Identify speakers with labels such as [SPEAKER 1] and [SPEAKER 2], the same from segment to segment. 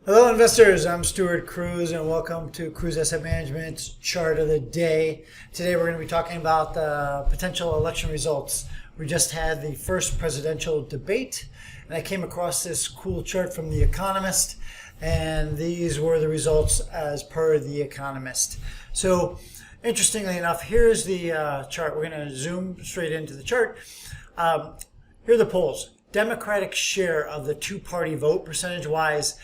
[SPEAKER 1] Hello investors, I'm Stuart Kruse and welcome to Kruse Asset Management's chart of the day. Today we're going to be talking about the potential election results. We just had the first presidential debate and I came across this cool chart from The Economist, and these were the results as per The Economist. So interestingly enough, here's the chart. We're going to zoom straight into the chart. Here are the polls. Democratic share of the two-party vote percentage-wise.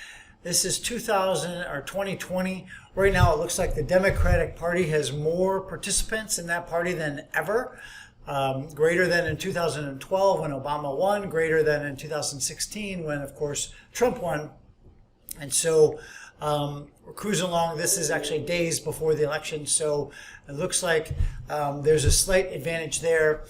[SPEAKER 1] This is 2020. Right now it looks like the Democratic Party has more participants in that party than ever. Greater than in 2012 when Obama won, greater than in 2016 when, of course, Trump won. And so we're cruising along. This is actually days before the election, so it looks like there's a slight advantage there.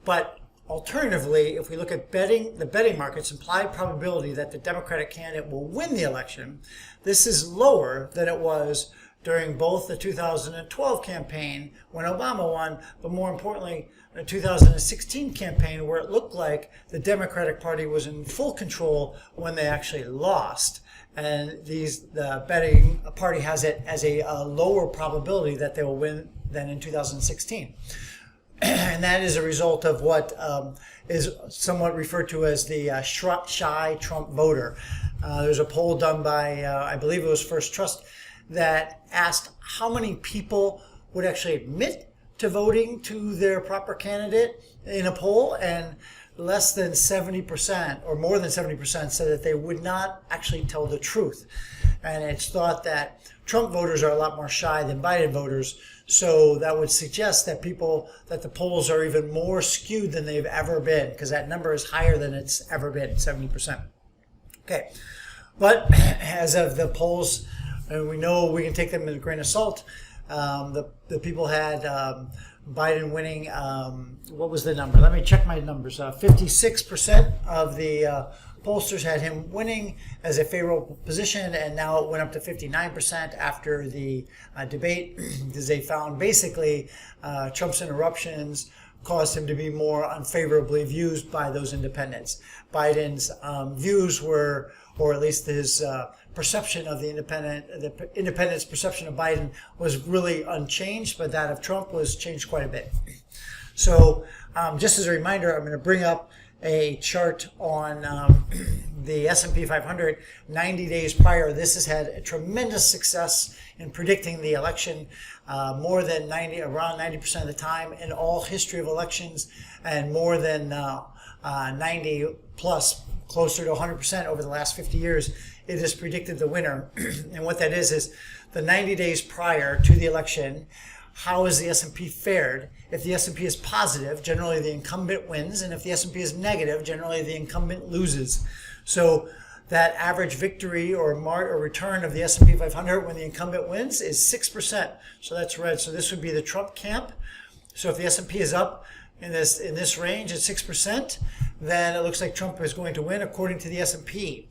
[SPEAKER 1] But alternatively, if we look at the betting market's implied probability that the Democratic candidate will win the election, this is lower than it was during both the 2012 campaign when Obama won, but more importantly, the 2016 campaign where it looked like the Democratic Party was in full control when they actually lost. And the betting party has it as a lower probability that they will win than in 2016. And that is a result of what is somewhat referred to as the shy Trump voter. There's a poll done by, I believe it was First Trust, that asked how many people would actually admit to voting to their proper candidate in a poll, and less than 70% or more than 70% said that they would not actually tell the truth. And it's thought that Trump voters are a lot more shy than Biden voters. So that would suggest that the polls are even more skewed than they've ever been, because that number is higher than it's ever been, 70%. Okay, but as of the polls, and we know we can take them with a grain of salt. The people had Biden winning, what was the number? Let me check my numbers. 56% of the pollsters had him winning as a favorable position, and now it went up to 59% after the debate, because they found basically Trump's interruptions caused him to be more unfavorably viewed by those independents. Biden's views were, or at least his perception of the independents' perception of Biden was really unchanged, but that of Trump was changed quite a bit. So just as a reminder, I'm going to bring up a chart on the S&P 500 90 days prior. This has had a tremendous success in predicting the election, around 90% of the time in all history of elections, and more than 90 plus, closer to 100% over the last 50 years. It has predicted the winner. And what that is the 90 days prior to the election, how is the S&P fared? If the S&P is positive, generally the incumbent wins, and if the S&P is negative, generally the incumbent loses. So that average victory or return of the S&P 500 when the incumbent wins is 6%. So that's red. So this would be the Trump camp. So if the S&P is up in this range at 6%, then it looks like Trump is going to win according to the S&P.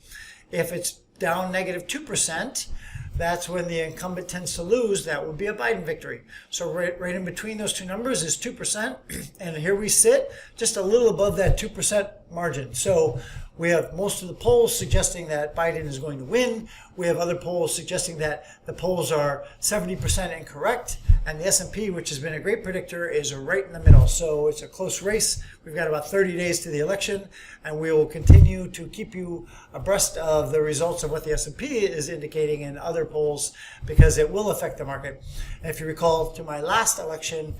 [SPEAKER 1] If it's down negative 2%, that's when the incumbent tends to lose. That would be a Biden victory. So right in between those two numbers is 2%. And here we sit just a little above that 2% margin. So we have most of the polls suggesting that Biden is going to win. We have other polls suggesting that the polls are 70% incorrect. And the S&P, which has been a great predictor, is right in the middle. So it's a close race. We've got about 30 days to the election, and we will continue to keep you abreast of the results of what the S&P is indicating in other polls, because it will affect the market. And if you recall, to my last election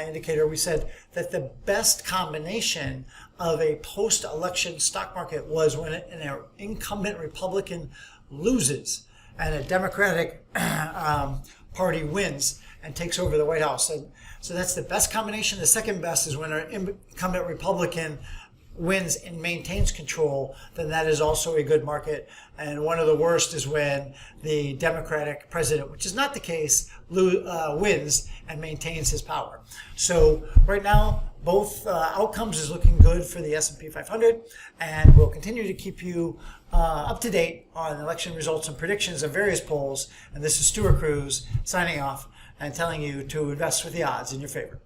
[SPEAKER 1] indicator, we said that the best combination of a post-election stock market was when an incumbent Republican loses and a Democratic party wins and takes over the White House. So that's the best combination. The second best is when an incumbent Republican wins and maintains control, then that is also a good market. And one of the worst is when the Democratic president, which is not the case, wins and maintains his power. So right now, both outcomes is looking good for the S&P 500, and we'll continue to keep you up to date on election results and predictions of various polls. And this is Stuart Kruse signing off and telling you to invest with the odds in your favor.